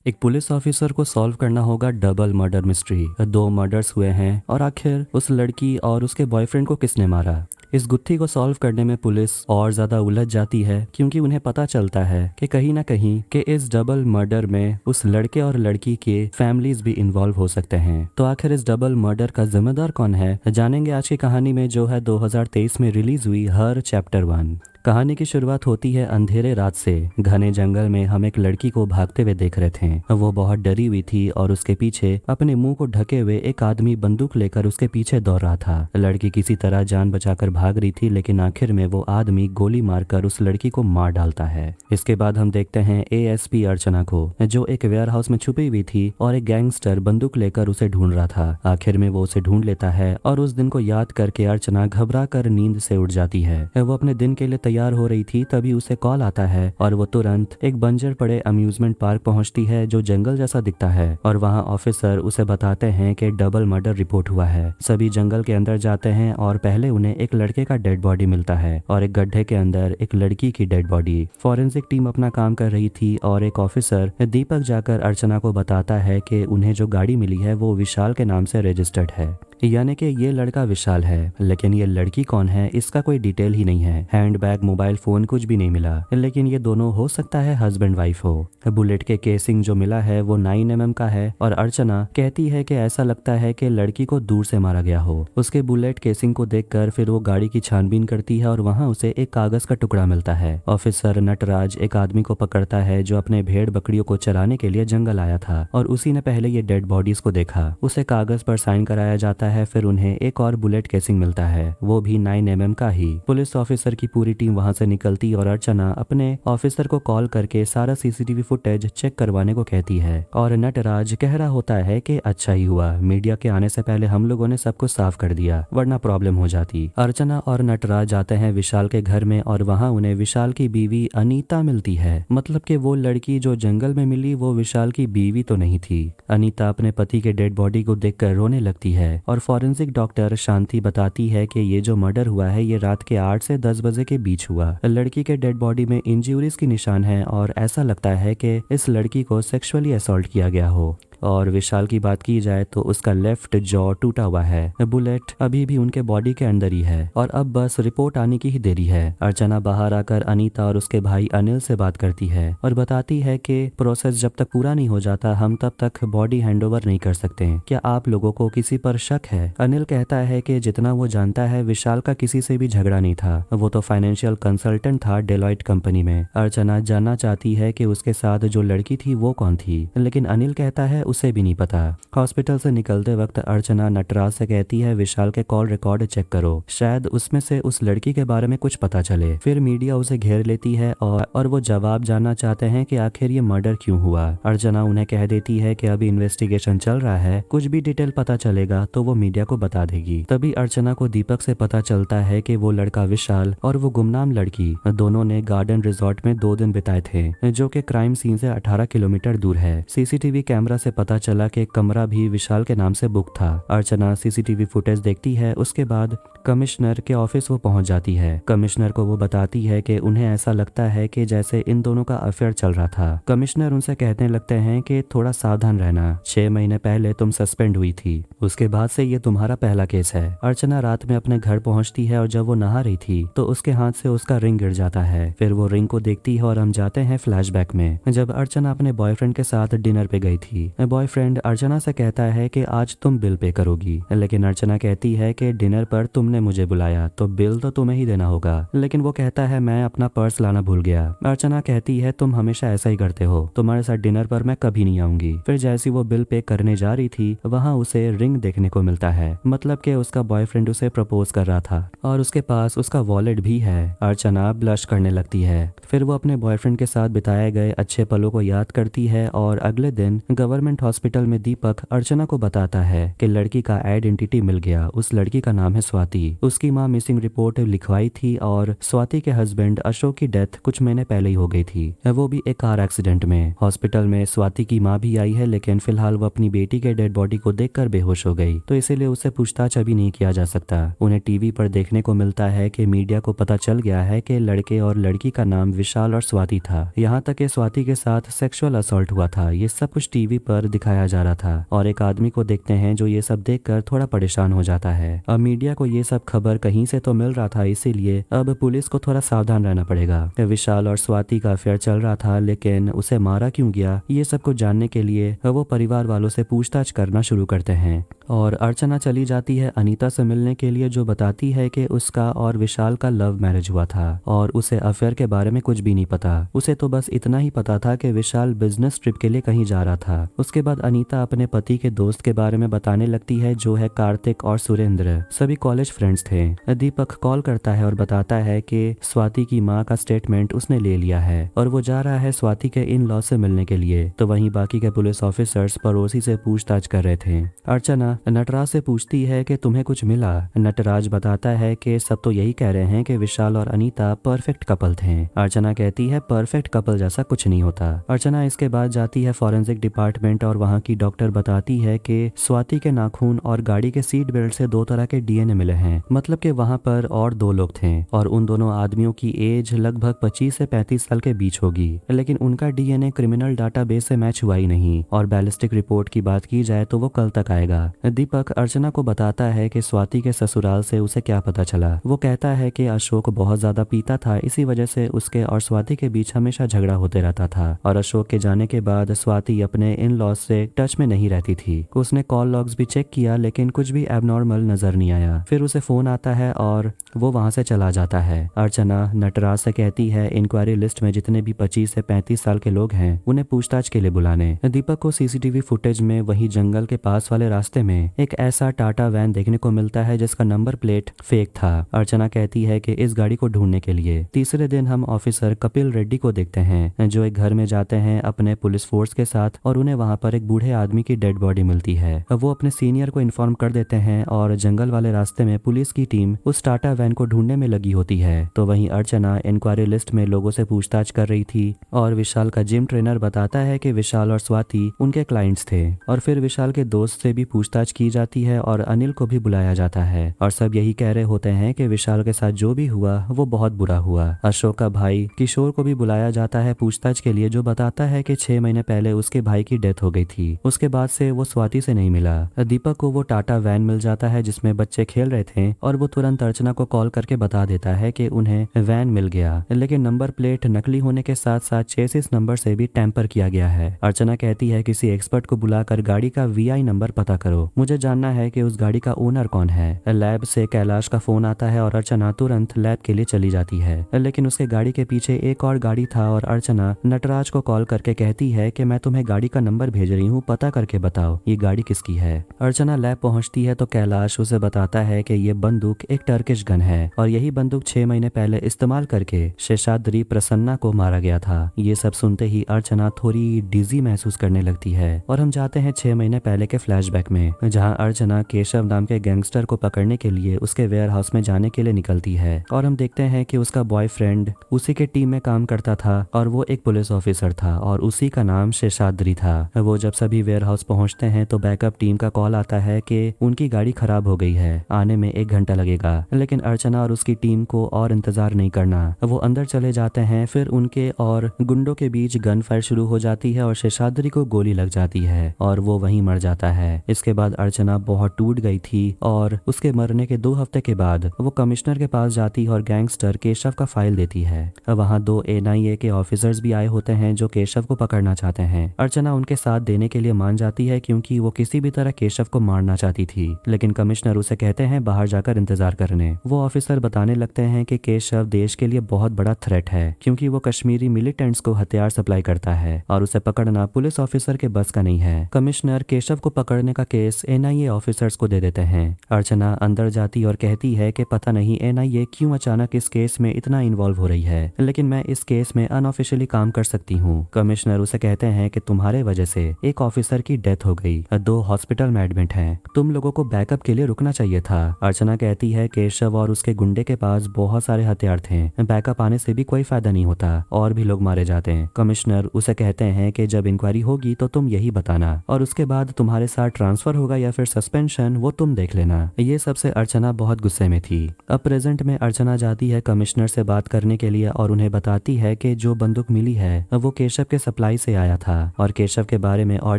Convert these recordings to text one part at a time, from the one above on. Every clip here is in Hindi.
एक पुलिस ऑफिसर को सॉल्व करना होगा डबल मर्डर मिस्ट्री। दो मर्डर्स हुए हैं और आखिर उस लड़की और उसके बॉयफ्रेंड को किसने मारा। इस गुत्थी को सॉल्व करने में पुलिस और ज्यादा उलझ जाती है क्योंकि उन्हें पता चलता है कि कहीं ना कहीं के इस डबल मर्डर में उस लड़के और लड़की के फैमिलीज भी इन्वॉल्व हो सकते हैं। तो आखिर इस डबल मर्डर का जिम्मेदार कौन है, जानेंगे आज की कहानी में, जो है 2023 में रिलीज हुई हर चैप्टर 1। कहानी की शुरुआत होती है अंधेरे रात से। घने जंगल में हम एक लड़की को भागते हुए देख रहे थे। वो बहुत डरी हुई थी और उसके पीछे अपने मुंह को ढके हुए एक आदमी बंदूक लेकर उसके पीछे दौड़ रहा था। लड़की किसी तरह जान बचाकर भाग रही थी, लेकिन आखिर में वो आदमी गोली मारकर उस लड़की को मार डालता है। इसके बाद हम देखते हैं एएसपी अर्चना को, जो एक वेयर हाउस में छुपी हुई थी और एक गैंगस्टर बंदूक लेकर उसे ढूंढ रहा था। आखिर में वो उसे ढूंढ लेता है और उस दिन को याद करके अर्चना घबरा कर नींद से उठ जाती है। वो अपने दिन के लिए तैयार हो रही थी, तभी उसे कॉल आता है और वो तुरंत एक बंजर पड़े अम्यूजमेंट पार्क पहुंचती है जो जंगल जैसा दिखता है। और वहां ऑफिसर उसे बताते हैं कि डबल मर्डर रिपोर्ट हुआ है। सभी जंगल के अंदर जाते हैं और पहले उन्हें एक लड़के का डेड बॉडी मिलता है और एक गड्ढे के अंदर एक लड़की की डेड बॉडी। फॉरेंसिक टीम अपना काम कर रही थी और एक ऑफिसर दीपक जाकर अर्चना को बताता है कि उन्हें जो गाड़ी मिली है वो विशाल के नाम से रजिस्टर्ड है, यानी कि ये लड़का विशाल है। लेकिन ये लड़की कौन है इसका कोई डिटेल ही नहीं है। हैंडबैग, मोबाइल फोन कुछ भी नहीं मिला, लेकिन ये दोनों हो सकता है हस्बैंड वाइफ हो। बुलेट के केसिंग जो मिला है वो 9mm का है और अर्चना कहती है कि ऐसा लगता है कि लड़की को दूर से मारा गया हो। उसके बुलेट केसिंग को देखकर फिर वो गाड़ी की छानबीन करती है और वहां उसे एक कागज का टुकड़ा मिलता है। ऑफिसर नटराज एक आदमी को पकड़ता है जो अपने भेड़ बकरियों को चराने के लिए जंगल आया था और उसी ने पहले ये डेड बॉडीज को देखा। उसे कागज पर साइन कराया जाता है। फिर उन्हें एक और बुलेट केसिंग मिलता है, वो भी 9mm का ही। पुलिस ऑफिसर की पूरी टीम वहां से निकलती और अर्चना अपने ऑफिसर को कॉल करके सारा सीसीटीवी फुटेज चेक करवाने को कहती है और नटराज कह रहा होता है कि अच्छा ही हुआ, मीडिया के आने से पहले हम लोगों ने सब कुछ साफ कर दिया, वरना प्रॉब्लम हो जाती। अर्चना और नटराज जाते हैं विशाल के घर में और वहां उन्हें विशाल की बीवी अनीता मिलती है। मतलब कि वो लड़की जो जंगल में मिली वो विशाल की बीवी तो नहीं थी। अनीता अपने पति के डेड बॉडी को देखकर रोने लगती है और फॉरेंसिक डॉक्टर शांति बताती है कि ये जो मर्डर हुआ है ये रात के 8 से 10 बजे के बीच हुआ। लड़की के डेड बॉडी में इंजरीज की निशान है और ऐसा लगता है कि इस लड़की को सेक्सुअली असॉल्ट किया गया हो। और विशाल की बात की जाए तो उसका लेफ्ट जॉ टूटा हुआ है। बुलेट अभी भी उनके बॉडी के अंदर ही है और अब बस रिपोर्ट आने की ही देरी है। अर्चना बाहर आकर अनीता और उसके भाई अनिल से बात करती है और बताती है कि प्रोसेस जब तक पूरा नहीं हो जाता हम तब तक बॉडी हैंडओवर नहीं कर सकते। क्या आप लोगों को किसी पर शक है? अनिल कहता है कि जितना वो जानता है विशाल का किसी से भी झगड़ा नहीं था, वो तो फाइनेंशियल कंसल्टेंट था डेलॉइट कंपनी में। अर्चना जानना चाहती है कि उसके साथ जो लड़की थी वो कौन थी, लेकिन अनिल कहता है उसे भी नहीं पता। हॉस्पिटल से निकलते वक्त अर्चना नटराज से कहती है विशाल के कॉल रिकॉर्ड चेक करो, शायद उसमें से उस लड़की के बारे में कुछ पता चले। फिर मीडिया उसे घेर लेती है और वो जवाब जानना चाहते हैं कि आखिर ये मर्डर क्यों हुआ। अर्चना उन्हें कह देती है कि अभी इन्वेस्टिगेशन चल रहा है, कुछ भी डिटेल पता चलेगा तो वो मीडिया को बता देगी। तभी अर्चना को दीपक से पता चलता है कि वो लड़का विशाल और वो गुमनाम लड़की दोनों ने गार्डन रिजॉर्ट में 2 दिन बिताए थे, जो कि क्राइम सीन से 18 किलोमीटर दूर है। सीसीटीवी कैमरा से पता चला कि कमरा भी विशाल के नाम से बुक था। अर्चना सीसीटीवी फुटेज देखती है। उसके बाद कमिश्नर के ऑफिस वो पहुंच जाती है। कमिश्नर को वो बताती है कि उन्हें ऐसा लगता है कि जैसे इन दोनों का अफेयर चल रहा था। कमिश्नर उनसे कहने लगते हैं कि थोड़ा सावधान रहना, 6 महीने पहले तुम सस्पेंड हुई थी, उसके बाद से ये तुम्हारा पहला केस है। अर्चना रात में अपने घर पहुंचती है और जब वो नहा रही थी तो उसके हाथ से उसका रिंग गिर जाता है। फिर वो रिंग को देखती है और हम जाते हैं फ्लैशबैक में, जब अर्चना अपने बॉयफ्रेंड के साथ डिनर पे गई थी। बॉयफ्रेंड अर्चना से कहता है कि आज तुम बिल पे करोगी, लेकिन अर्चना कहती है कि डिनर पर तुमने मुझे बुलाया तो बिल तो तुम्हें ही देना होगा। लेकिन वो कहता है मैं अपना पर्स लाना भूल गया। अर्चना कहती है तुम हमेशा ऐसा ही करते हो, तुम्हारे साथ डिनर पर मैं कभी नहीं आऊंगी। फिर जैसी वो बिल पे करने जा रही थी वहाँ उसे रिंग देखने को मिलता है, मतलब कि उसका बॉयफ्रेंड उसे प्रपोज कर रहा था और उसके पास उसका वॉलेट भी है। अर्चना ब्लश करने लगती है। फिर वो अपने बॉयफ्रेंड के साथ बिताए गए अच्छे पलों को याद करती है और अगले दिन गवर्नमेंट गवर्नमेंट हॉस्पिटल में दीपक अर्चना को बताता है कि लड़की का आइडेंटिटी मिल गया। उस लड़की का नाम है स्वाति। उसकी माँ मिसिंग रिपोर्ट लिखवाई थी और स्वाति के हस्बैंड अशोक की डेथ कुछ महीने पहले ही हो गई थी, वो भी एक कार एक्सीडेंट में। हॉस्पिटल में स्वाति की माँ भी आई है, लेकिन फिलहाल वो अपनी बेटी के डेड बॉडी को देखकर बेहोश हो गई, तो इसीलिए उसे पूछताछ अभी नहीं किया जा सकता। उन्हें टीवी पर देखने को मिलता है कि मीडिया को पता चल गया है कि लड़के और लड़की का नाम विशाल और स्वाति था। यहाँ तक कि स्वाति के साथ सेक्सुअल असॉल्ट हुआ था। ये सब कुछ टीवी पर दिखाया जा रहा था और एक आदमी को देखते हैं जो ये सब देखकर थोड़ा परेशान हो जाता है। अब मीडिया को ये सब खबर कहीं से तो मिल रहा था, इसीलिए अब पुलिस को थोड़ा सावधान रहना पड़ेगा। विशाल और स्वाति का अफेयर चल रहा था, लेकिन उसे मारा क्यों गया ये सब कुछ जानने के लिए वो परिवार वालों से पूछताछ करना शुरू करते हैं। और अर्चना चली जाती है अनीता से मिलने के लिए, जो बताती है कि उसका और विशाल का लव मैरिज हुआ था और उसे अफेयर के बारे में कुछ भी नहीं पता। उसे तो बस इतना ही पता था कि विशाल बिजनेस ट्रिप के लिए कहीं जा रहा था। उसके बाद अनीता अपने पति के दोस्त के बारे में बताने लगती है, जो है कार्तिक और सुरेंद्र। सभी कॉलेज फ्रेंड्स थे। दीपक कॉल करता है और बताता है कि स्वाति की माँ का स्टेटमेंट उसने ले लिया है और वो जा रहा है स्वाति के इन लॉ से मिलने के लिए। तो वहीं बाकी के पुलिस ऑफिसर्स पड़ोसी से पूछताछ कर रहे थे। अर्चना नटराज से पूछती है कि तुम्हें कुछ मिला। नटराज बताता है कि सब तो यही कह रहे हैं कि विशाल और अनीता परफेक्ट कपल थे। अर्चना कहती है परफेक्ट कपल जैसा कुछ नहीं होता। अर्चना इसके बाद जाती है फॉरेंसिक डिपार्टमेंट और वहाँ की डॉक्टर बताती है कि स्वाति के नाखून और गाड़ी के सीट बेल्ट से 2 तरह के डीएनए मिले हैं। मतलब कि वहाँ पर और 2 लोग थे और उन दोनों आदमियों की एज लगभग 25 से 35 साल के बीच होगी, लेकिन उनका डीएनए क्रिमिनल डाटाबेस से मैच हुआ ही नहीं। और बैलिस्टिक रिपोर्ट की बात की जाए तो वो कल तक आएगा। दीपक अर्चना को बताता है कि स्वाति के ससुराल से उसे क्या पता चला। वो कहता है कि अशोक बहुत ज्यादा पीता था, इसी वजह से उसके और स्वाति के बीच हमेशा झगड़ा होते रहता था और अशोक के जाने के बाद स्वाति अपने इन लॉज से टच में नहीं रहती थी। उसने कॉल लॉग्स भी चेक किया, लेकिन कुछ भी एबनॉर्मल नजर नहीं आया। फिर उसे फोन आता है और वो वहां से चला जाता है। अर्चना नटराज से कहती है इंक्वायरी लिस्ट में जितने भी 25 से 35 साल के लोग हैं उन्हें पूछताछ के लिए बुलाने। दीपक को सीसीटीवी फुटेज में वही जंगल के पास वाले रास्ते में एक ऐसा टाटा वैन देखने को मिलता है जिसका नंबर प्लेट फेक था। अर्चना कहती है कि इस गाड़ी को ढूंढने के लिए। तीसरे दिन हम ऑफिसर कपिल रेड्डी को देखते हैं, जो एक घर में जाते हैं अपने पुलिस फोर्स के साथ और उन्हें वहां पर एक बूढ़े आदमी की डेड बॉडी मिलती है। वो अपने सीनियर को इन्फॉर्म कर देते हैं और जंगल वाले रास्ते में पुलिस की टीम उस टाटा वैन को ढूंढने में लगी होती है। तो वहीं अर्चना इंक्वायरी लिस्ट में लोगों से पूछताछ कर रही थी और विशाल का जिम ट्रेनर बताता है कि विशाल और स्वाति उनके क्लाइंट्स थे। और फिर विशाल के दोस्त से भी पूछताछ की जाती है और अनिल को भी बुलाया जाता है और सब यही कह रहे होते हैं कि विशाल के साथ जो भी हुआ वो बहुत बुरा हुआ। अशोक का भाई किशोर को भी बुलाया जाता है पूछताछ के लिए, जो बताता है कि 6 महीने पहले उसके भाई की डेथ हो गई थी। उसके बाद से वो स्वाति से नहीं मिला। दीपक को वो टाटा वैन मिल जाता है जिसमें बच्चे खेल रहे थे और वो तुरंत अर्चना को कॉल करके बता देता है कि उन्हें वैन मिल गया, लेकिन नंबर प्लेट नकली होने के साथ साथ चेसिस नंबर से भी टैंपर किया गया है। अर्चना कहती है किसी एक्सपर्ट को बुलाकर गाड़ी का वीआई नंबर पता करो, मुझे जानना है कि उस गाड़ी का ओनर कौन है। लैब से कैलाश का फोन आता है और अर्चना तुरंत लैब के लिए चली जाती है, लेकिन उसके गाड़ी के पीछे एक और गाड़ी था और अर्चना नटराज को कॉल करके कहती है कि मैं तुम्हें गाड़ी का नंबर भेज रही हूँ, पता करके बताओ ये गाड़ी किसकी है। अर्चना लैब पहुंचती है तो कैलाश उसे बताता है कि ये बंदूक एक टर्किश गन है और यही बंदूक 6 महीने पहले इस्तेमाल करके शेषाद्री प्रसन्ना को मारा गया था। ये सब सुनते ही अर्चना थोड़ी डिजी महसूस करने लगती है और हम जाते हैं 6 महीने पहले के फ्लैशबैक में, जहाँ अर्चना केशव नाम के गैंगस्टर को पकड़ने के लिए उसके वेयर हाउस में जाने के लिए निकलती है और हम देखते हैं कि उसका बॉयफ्रेंड उसी के टीम में काम करता था और वो एक पुलिस ऑफिसर था और उसी का नाम शेषाद्री था। वो जब सभी वेयर हाउस पहुंचते हैं तो बैकअप टीम का कॉल आता है कि उनकी गाड़ी खराब हो गई है, आने में 1 घंटा लगेगा। लेकिन अर्चना और उसकी टीम को और इंतजार नहीं करना, वो अंदर चले जाते हैं। फिर उनके और गुंडों के बीच गन फायर शुरू हो जाती है और शेषाद्री को गोली लग जाती है और वो वहीं मर जाता है। इसके बाद अर्चना बहुत टूट गई थी और उसके मरने के 2 हफ्ते के बाद वो कमिश्नर के पास जाती और गैंगस्टर केशव का फाइल देती है। वहाँ 2 एनआईए के ऑफिसर्स भी आए होते हैं जो केशव को पकड़ना चाहते हैं। अर्चना उनके साथ देने के लिए मान जाती है क्योंकि वो किसी भी तरह केशव को मारना चाहती थी, लेकिन कमिश्नर उसे कहते हैं बाहर जाकर इंतजार करने। वो ऑफिसर बताने लगते हैं कि केशव देश के लिए बहुत बड़ा थ्रेट है क्योंकि वो कश्मीरी मिलिटेंट्स को हथियार सप्लाई करता है और उसे पकड़ना पुलिस ऑफिसर के बस का नहीं है। कमिश्नर केशव को पकड़ने का केस एनआईए ऑफिसर्स को दे देते हैं। अर्चना अंदर जाती और कहती है कि पता नहीं एनआईए क्यों अचानक इस केस में इतना इन्वॉल्व हो रही है, लेकिन मैं इस केस में अनऑफिशियली काम कर सकती हूँ। कमिश्नर उसे कहते हैं कि तुम्हारे वजह से थे। एक ऑफिसर की डेथ हो गई, 2 हॉस्पिटल में एडमिट हैं। तुम लोगों को बैकअप के लिए रुकना चाहिए था। अर्चना कहती है केशव और उसके गुंडे के पास बहुत सारे हथियार थे, बैकअप आने से भी कोई फायदा नहीं होता, और भी लोग मारे जाते हैं। कमिश्नर उसे कहते हैं कि जब इंक्वायरी होगी तो तुम यही बताना, और उसके बाद तुम्हारे साथ ट्रांसफर होगा या फिर सस्पेंशन, वो तुम देख लेना। ये सबसे अर्चना बहुत गुस्से में थी। अब प्रेजेंट में अर्चना जाती है कमिश्नर से बात करने के लिए और उन्हें बताती है कि जो बंदूक मिली है वो केशव के सप्लाई से आया था और केशव के बारे में और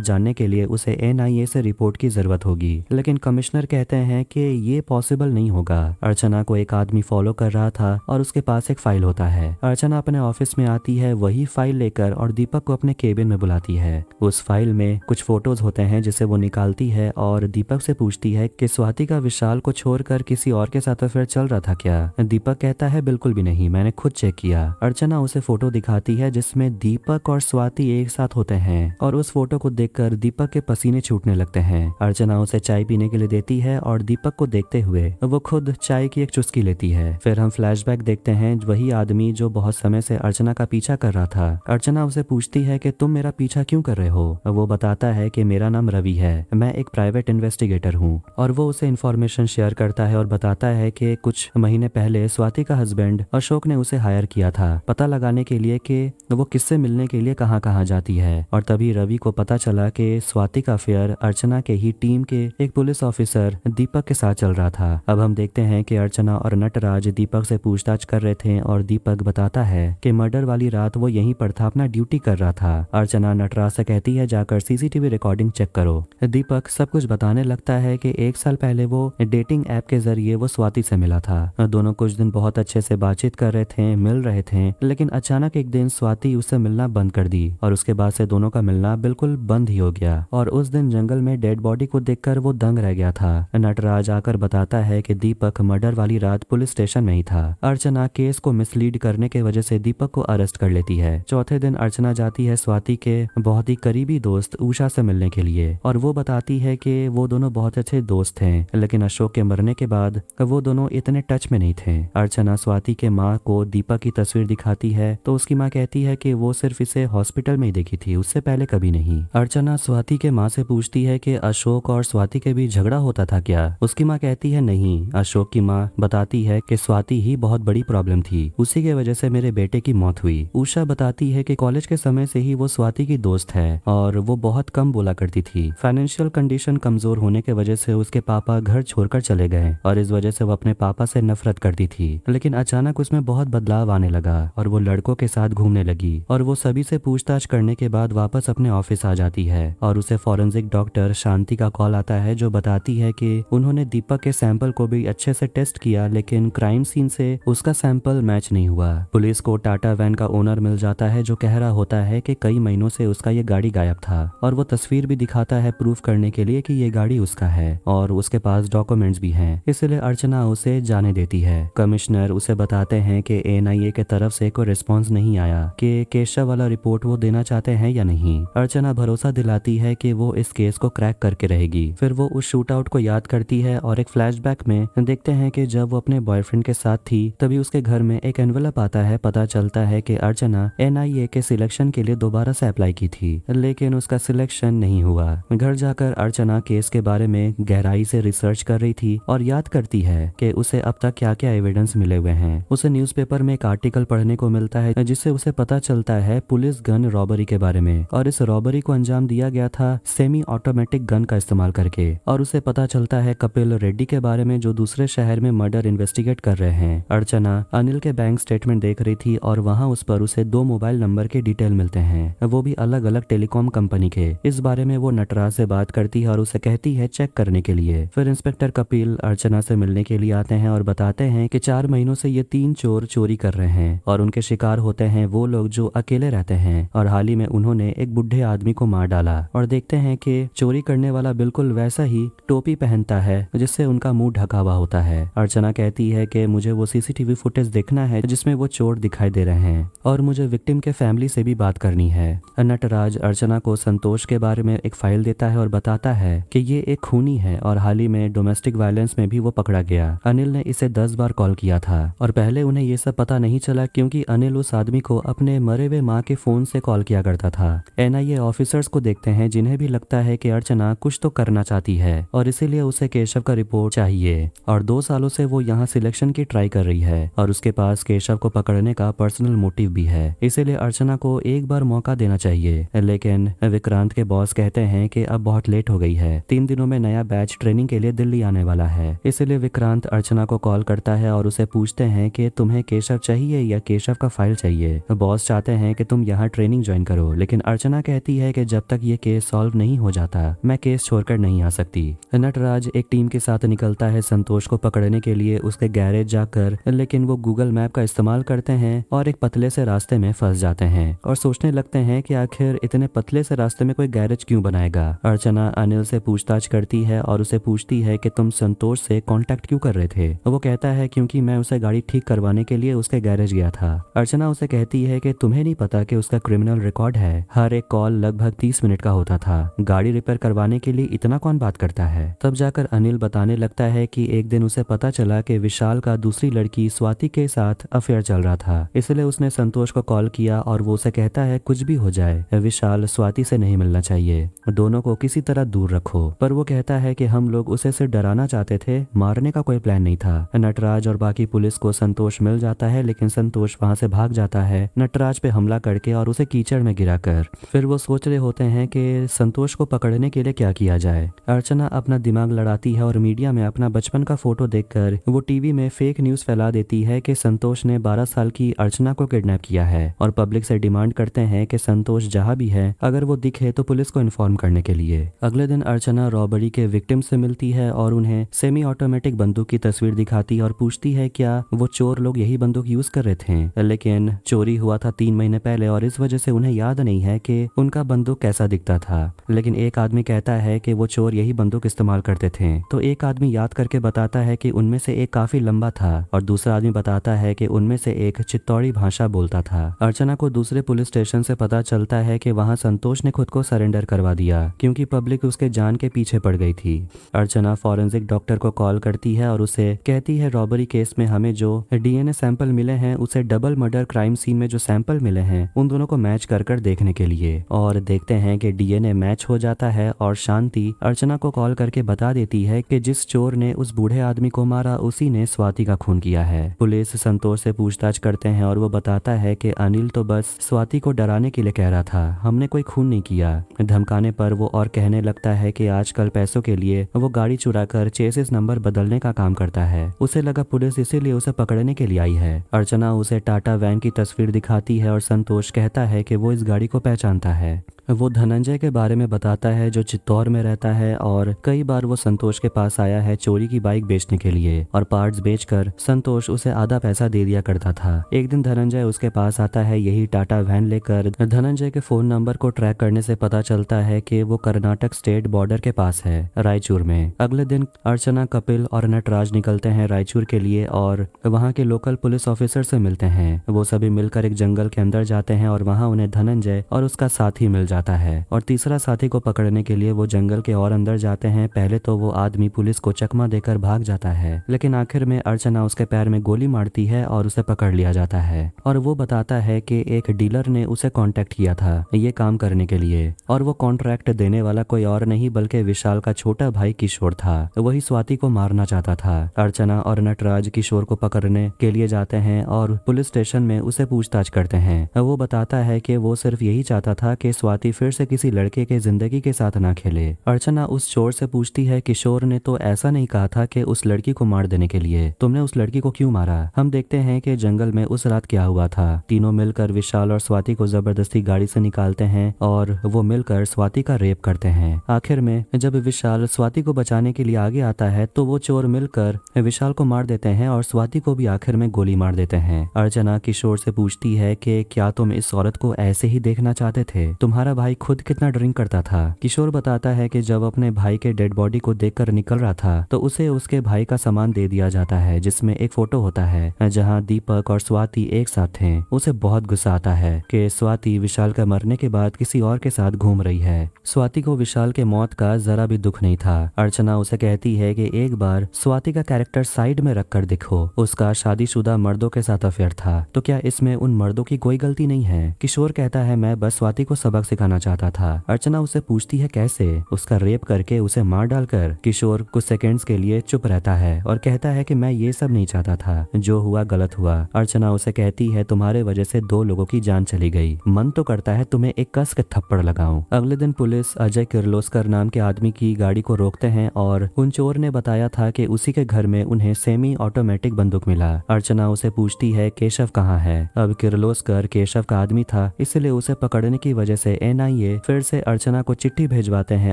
जानने के लिए उसे NIA से रिपोर्ट की जरूरत होगी। लेकिन कमिश्नर कहते हैं कि ये पॉसिबल नहीं होगा। अर्चना को एक आदमी फॉलो कर रहा था और उसके पास एक फाइल होता है। अर्चना अपने ऑफिस में आती है वही फाइल लेकर और दीपक को अपने केबिन में बुलाती है। उस फाइल में कुछ फोटोज होते हैं जिसे वो निकालती है और दीपक से पूछती है कि स्वाति का विशाल को छोड़कर किसी और के साथ अफेयर चल रहा था क्या। दीपक कहता है बिल्कुल भी नहीं, मैंने खुद चेक किया। अर्चना उसे फोटो दिखाती है जिसमें दीपक और स्वाति एक साथ होते हैं और उस फोटो को देखकर दीपक के पसीने छूटने लगते हैं। अर्चना उसे चाय पीने के लिए देती है और दीपक को देखते हुए वो खुद चाय की एक चुस्की लेती है। फिर हम फ्लैशबैक देखते हैं, वही आदमी जो बहुत समय से अर्चना का पीछा कर रहा था। अर्चना उसे पूछती है कि तुम मेरा पीछा क्यों कर रहे हो। वो बताता है कि मेरा नाम रवि है, मैं एक प्राइवेट इन्वेस्टिगेटर हूँ, और वो उसे इन्फॉर्मेशन शेयर करता है और बताता है कि कुछ महीने पहले स्वाति का हस्बैंड अशोक ने उसे हायर किया था पता लगाने के लिए कि वो किससे मिलने के लिए कहाँ कहाँ जाती है। और तभी रवि को पता चला कि स्वाति का अफेयर अर्चना के ही टीम के एक पुलिस ऑफिसर दीपक के साथ चल रहा था। अब हम देखते हैं कि अर्चना और नटराज दीपक से पूछताछ कर रहे थे और दीपक बताता है कि मर्डर वाली रात वो यहीं पर था, अपना ड्यूटी कर रहा था। अर्चना नटराज से कहती है जाकर CCTV रिकॉर्डिंग चेक करो। दीपक सब कुछ बताने लगता है कि 1 साल पहले वो डेटिंग ऐप के जरिए वो स्वाति से मिला था। दोनों कुछ दिन बहुत अच्छे से बातचीत कर रहे थे, मिल रहे थे, लेकिन अचानक एक दिन स्वाति उससे मिलना बंद कर दी और उसके बाद से दोनों का मिलना बिल्कुल बंद ही हो गया। और उस दिन जंगल में डेड बॉडी को देखकर वो दंग रह गया था। नटराज आकर बताता है कि दीपक मर्डर वाली रात पुलिस स्टेशन में ही था। अर्चना केस को मिसलीड करने के वजह से दीपक को अरेस्ट कर लेती है। चौथे दिन अर्चना जाती है स्वाति के बहुत ही करीबी दोस्त उषा से मिलने के लिए और वो बताती है कि वो दोनों बहुत अच्छे दोस्त थे, लेकिन अशोक के मरने के बाद वो दोनों इतने टच में नहीं थे। अर्चना स्वाति के माँ को दीपक की तस्वीर दिखाती है तो उसकी माँ कहती है कि वो सिर्फ इसे हॉस्पिटल में ही देखी थी, उससे पहले कभी नहीं। अर्चना स्वाति के माँ से पूछती है कि अशोक और स्वाति के बीच झगड़ा होता था क्या। उसकी माँ कहती है नहीं। अशोक की माँ बताती है कि स्वाति ही बहुत बड़ी प्रॉब्लम थी, उसी के वजह से मेरे बेटे की मौत हुई। उषा बताती है कि कॉलेज के समय से ही वो स्वाति की दोस्त है और वो बहुत कम बोला करती थी। फाइनेंशियल कंडीशन कमजोर होने के वजह से उसके पापा घर छोड़कर चले गए और इस वजह से वो अपने पापा से नफरत करती थी। लेकिन अचानक उसमें बहुत बदलाव आने लगा और वो लड़कों के साथ घूमने लगी और वो सभी से पूछताछ करने के बाद वापस अपने ऑफिस आ जाती है और उसे फॉरेंसिक डॉक्टर शांति का कॉल आता है जो बताती है कि उन्होंने दीपक के सैंपल को भी अच्छे से टेस्ट किया, लेकिन क्राइम सीन से उसका सैंपल मैच नहीं हुआ। पुलिस को टाटा वैन का ओनर मिल जाता है जो कह रहा होता है कि कई महीनों से उसका ये गाड़ी गायब था और वो तस्वीर भी दिखाता है प्रूफ करने के लिए कि ये गाड़ी उसका है और उसके पास डॉक्यूमेंट्स भी हैं, इसलिए अर्चना उसे जाने देती है। कमिश्नर उसे बताते हैं कि NIA के तरफ से कोई रिस्पॉन्स नहीं आया कि केशव वाला रिपोर्ट वो देना चाहते हैं या नहीं। अर्चना भरोसा दिलाती है कि वो इस केस को क्रैक करके रहेगी। फिर वो उस शूट आउट को याद करती है और एक फ्लैशबैक में देखते हैं कि जब वो अपने बॉयफ्रेंड के साथ थी तभी उसके घर में एक एनवेलप आता है। पता चलता है कि अर्चना NIA के सिलेक्शन के लिए दोबारा से अप्लाई की थी, लेकिन उसका सिलेक्शन नहीं हुआ। घर जाकर अर्चना केस के बारे में गहराई से रिसर्च कर रही थी और याद करती है कि उसे अब तक क्या क्या एविडेंस मिले हुए हैं। उसे न्यूज़पेपर में एक आर्टिकल पढ़ने को मिलता है जिससे उसे पता चलता है पुलिस गन रॉबरी के बारे में और इस रॉबरी को अंजाम दिया गया था सेमी ऑटोमेटिक गन का इस्तेमाल करके। और उसे पता चलता है कपिल रेड्डी के बारे में जो दूसरे शहर में मर्डर इन्वेस्टिगेट कर रहे हैं। अर्चना अनिल के बैंक स्टेटमेंट देख रही थी और वहाँ उस पर उसे 2 मोबाइल नंबर के डिटेल मिलते हैं, वो भी अलग अलग टेलीकॉम कंपनी के। इस बारे में वो नटराज से बात करती है और उसे कहती है चेक करने के लिए। फिर इंस्पेक्टर कपिल अर्चना से मिलने के लिए आते हैं और बताते हैं कि 4 महीनों से ये 3 चोर चोरी कर रहे हैं और उनके शिकार होते हैं वो लोग जो अकेले रहते हैं और हाल ही में उन्होंने एक बुढ़े आदमी को मार डाला। और देखते हैं कि चोरी करने वाला बिल्कुल वैसा ही टोपी पहनता है जिससे उनका मुंह ढका हुआ होता है। अर्चना कहती है कि मुझे वो CCTV फुटेज देखना है जिसमें वो चोर दिखाई दे रहे हैं और मुझे विक्टिम के फैमिली से भी बात करनी है। नटराज अर्चना को संतोष के बारे में एक फाइल देता है और बताता है कि ये एक खूनी है और हाल ही में डोमेस्टिक वायलेंस में भी वो पकड़ा गया। अनिल ने इसे 10 बार कॉल किया था और पहले उन्हें ये सब पता नहीं चला क्योंकि अनिल उस आदमी को अपने मरे हुए माँ के फोन से कॉल किया करता था। NIA ऑफिसर्स को देखते हैं जिन्हें भी लगता है कि अर्चना कुछ तो करना चाहती है और इसीलिए उसे केशव का रिपोर्ट चाहिए। और 2 सालों से वो यहाँ सिलेक्शन की ट्राई कर रही है और उसके पास केशव को पकड़ने का पर्सनल मोटिव भी है, इसीलिए अर्चना को एक बार मौका देना चाहिए। लेकिन विक्रांत के बॉस कहते हैं कि अब बहुत लेट हो गई है, 3 दिनों में नया बैच ट्रेनिंग के लिए दिल्ली आने वाला है। इसीलिए विक्रांत अर्चना को कॉल करता है और उसे पूछते हैं कि तुम्हें केशव चाहिए या केशव का फाइल चाहिए। बॉस चाहते हैं कि तुम यहाँ ट्रेनिंग ज्वाइन करो, लेकिन अर्चना कहती है कि जब तक ये केस सॉल्व नहीं हो जाता मैं केस छोड़कर नहीं आ सकती। नटराज एक टीम के साथ निकलता है संतोष को पकड़ने के लिए उसके गैरेज जाकर, लेकिन वो गूगल मैप का इस्तेमाल करते हैं और एक पतले से रास्ते में फंस जाते हैं और सोचने लगते हैं कि आखिर इतने पतले से रास्ते में कोई गैरेज क्यों बनाएगा। अर्चना अनिल से पूछताछ करती है और उसे पूछती है कि तुम संतोष से कांटेक्ट क्यों कर रहे थे। वो कहता है क्योंकि मैं उसे गाड़ी ठीक करवाने के लिए उसके गैरेज गया था। अर्चना उसे कहती है कि तुम्हें नहीं पता कि उसका क्रिमिनल रिकॉर्ड है, हर एक कॉल लगभग 30 मिनट का होता था, गाड़ी रिपेयर करवाने के लिए इतना कौन बात करता है। तब जाकर अनिल बताने लगता है कि एक दिन उसे पता चला कि विशाल का दूसरी लड़की स्वाति के साथ अफेयर चल रहा था, इसलिए उसने संतोष को कॉल किया और वो उसे कहता है कुछ भी हो जाए विशाल स्वाति से नहीं मिलना चाहिए, दोनों को किसी तरह दूर रखो। पर वो कहता है कि हम लोग उसे सिर्फ डराना चाहते थे, मारने का कोई प्लान नहीं था। नटराज और बाकी पुलिस को संतोष मिल जाता है, लेकिन संतोष वहां से भाग जाता है नटराज पे हमला करके और उसे कीचड़ में गिराकर। फिर वो सोच रहे होते हैं कि संतोष को पकड़ने के लिए क्या किया जाए। अर्चना अपना दिमाग लड़ाती है और मीडिया में अपना बचपन का फोटो देखकर वो टीवी में फेक न्यूज फैला देती है कि संतोष ने 12 साल की अर्चना को किडनैप किया है और पब्लिक से डिमांड करते हैं कि संतोष जहां भी है अगर वो दिखे तो पुलिस को इन्फॉर्म करने के लिए। अगले दिन अर्चना रॉबरी के विक्टिम से मिलती है और उन्हें सेमी ऑटोमेटिक बंदूक की तस्वीर दिखाती और पूछती है क्या वो चोर लोग यही बंदूक यूज कर रहे थे, लेकिन चोरी हुआ था 3 महीने पहले और इस वजह से उन्हें याद नहीं है कि उनका बंदूक कैसा दिखता था। लेकिन एक आदमी कहता है कि वो चोर यही बंदूक इस्तेमाल करते थे, तो एक आदमी याद करके बताता है कि उनमें से एक काफी लंबा था और दूसरा आदमी बताता है कि उनमें से एक चित्तौड़ी भाषा बोलता था। अर्चना को दूसरे पुलिस स्टेशन से पता चलता है कि वहां संतोष ने खुद को सरेंडर करवा दिया क्योंकि पब्लिक उसके जान के पीछे पड़ गई थी। अर्चना फॉरेंसिक डॉक्टर को कॉल करती है और उसे कहती है रॉबरी केस में हमें जो डीएनए सैंपल मिले हैं उसे डबल मर्डर क्राइम सीन में जो सैंपल मिले हैं उन दोनों को मैच कर देखने के लिए, और देखते हैं कि डीएनए मैच हो जाता है और शांति अर्चना को कॉल करके बता देती है कि जिस चोर ने उस बूढ़े आदमी को मारा उसी ने स्वाति का खून किया है। पुलिस संतोष से पूछताछ करते हैं और वो बताता है कि अनिल तो बस स्वाति को डराने के लिए कह रहा था, हमने कोई खून नहीं किया। धमकाने पर वो और कहने लगता है कि आजकल पैसों के लिए वो गाड़ी चुराकर चेसिस नंबर बदलने का काम करता है। उसे लगा पुलिस इसीलिए उसे पकड़ने के लिए आई है। अर्चना उसे टाटा वैन की तस्वीर दिखाती है और संतोष कहता है कि वो इस गाड़ी को पहचानता है। वो धनंजय के बारे में बताता है जो चित्तौड़ में रहता है और कई बार वो संतोष के पास आया है चोरी की बाइक बेचने के लिए और पार्ट्स बेचकर संतोष उसे आधा पैसा दे दिया करता था। एक दिन धनंजय उसके पास आता है यही टाटा वैन लेकर। धनंजय के फोन नंबर को ट्रैक करने से पता चलता है कि वो कर्नाटक स्टेट बॉर्डर के पास है, रायचूर में। अगले दिन अर्चना, कपिल और नटराज निकलते हैं रायचूर के लिए और वहाँ के लोकल पुलिस ऑफिसर से मिलते हैं। वो सभी मिलकर एक जंगल के अंदर जाते हैं और वहाँ उन्हें धनंजय और उसका साथी मिल जाता है और तीसरा साथी को पकड़ने के लिए वो जंगल के और अंदर जाते हैं। पहले तो वो आदमी पुलिस को चकमा देकर भाग जाता है, लेकिन आखिर में अर्चना उसके पैर में गोली मारती है और उसे पकड़ लिया जाता है और वो बताता है कि एक डीलर ने उसे कांटेक्ट किया था ये काम करने के लिए और वो कॉन्ट्रैक्ट देने वाला कोई और नहीं बल्कि विशाल का छोटा भाई किशोर था, वही स्वाति को मारना चाहता था। अर्चना और नटराज किशोर को पकड़ने के लिए जाते हैं और पुलिस स्टेशन में उसे पूछताछ करते हैं। वो बताता है कि वो सिर्फ यही चाहता था कि स्वाति फिर से किसी लड़के के जिंदगी के साथ ना खेले। अर्चना उस चोर से पूछती है किशोर ने तो ऐसा नहीं कहा था कि उस लड़की को मार देने के लिए, तुमने उस लड़की को क्यों मारा? हम देखते हैं कि जंगल में उस रात क्या हुआ था। तीनों मिलकर विशाल और स्वाति को जबरदस्ती गाड़ी से निकालते हैं और वो मिलकर स्वाति का रेप करते हैं। आखिर में जब विशाल स्वाति को बचाने के लिए आगे आता है तो वो चोर मिलकर विशाल को मार देते हैं और स्वाति को भी आखिर में गोली मार देते हैं। अर्चना किशोर से पूछती है कि क्या तुम इस औरत को ऐसे ही देखना चाहते थे? तुम्हारा भाई खुद कितना ड्रिंक करता था? किशोर बताता है कि जब अपने भाई के डेड बॉडी को देखकर निकल रहा था तो उसे उसके भाई का सामान दे दिया जाता है जिसमें एक फोटो होता है जहां दीपक और स्वाति एक साथ थे। उसे बहुत गुस्सा आता है कि स्वाति विशाल का मरने के बाद किसी और के साथ घूम रही है। स्वाति को विशाल के मौत का जरा भी दुख नहीं था। अर्चना उसे कहती है कि एक बार स्वाति का कैरेक्टर साइड में रखकर देखो, उसका शादीशुदा मर्दों के साथ अफेयर था, तो क्या इसमें उन मर्दों की कोई गलती नहीं है? किशोर कहता है मैं बस स्वाति को सबक सिखाना चाहता था। अर्चना उससे पूछती है कैसे। उसका रेप करके उसे मार डालकर। किशोर कुछ सेकंड्स के लिए चुप रहता है और कहता है कि मैं ये सब नहीं चाहता था, जो हुआ गलत हुआ। अर्चना उसे कहती है तुम्हारे वजह से 2 लोगों की जान चली गई, मन तो करता है तुम्हें एक कस के थप्पड़ लगाऊं। अगले दिन पुलिस अजय किर्लोस्कर नाम के आदमी की गाड़ी को रोकते हैं और उन चोर ने बताया था कि उसी के घर में उन्हें सेमी ऑटोमेटिक बंदूक मिला। अर्चना उसे पूछती है केशव कहाँ है। अब किर्लोस्कर केशव का आदमी था, इसलिए उसे पकड़ने की वजह से एनआईए फिर से अर्चना को चिट्ठी भेजवाते हैं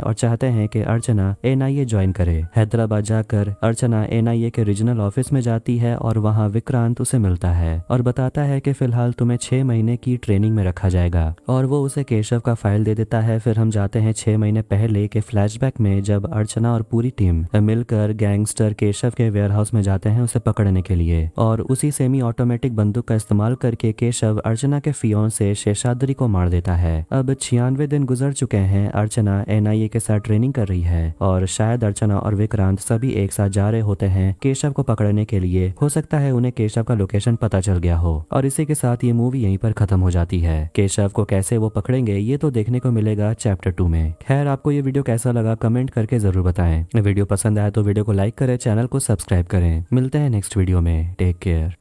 और चाहते हैं कि अर्चना एनआईए ज्वाइन करे। हैदराबाद जाकर अर्चना एनआईए के रीजनल ऑफिस में जाती है और वहाँ विक्रांत उसे मिलता है और बताता है कि फिलहाल तुम्हें 6 महीने की ट्रेनिंग में रखा जाएगा और वो उसे केशव का फाइल दे देता है। फिर हम जाते हैं 6 महीने पहले के फ्लैशबैक में, जब अर्चना और पूरी टीम मिलकर गैंगस्टर केशव के वेयरहाउस में जाते हैं उसे पकड़ने के लिए और उसी सेमी ऑटोमेटिक बंदूक का इस्तेमाल करके केशव अर्चना के फियोंसे शेषाद्री को मार देता है। अब 96 दिन गुजर चुके हैं। अर्चना एनआईए के साथ ट्रेनिंग कर रही है और शायद अर्चना और विक्रांत सभी एक साथ जा रहे होते हैं केशव को पकड़ने के लिए। हो सकता है उन्हें केशव का लोकेशन पता चल गया हो और इसी के साथ ये मूवी यहीं पर खत्म हो जाती है। केशव को कैसे वो पकड़ेंगे ये तो देखने को मिलेगा चैप्टर 2 में। खैर, आपको ये वीडियो कैसा लगा कमेंट करके जरूर बताएं। वीडियो पसंद आया तो वीडियो को लाइक करें, चैनल को सब्सक्राइब करें। मिलते हैं नेक्स्ट वीडियो में। Take care.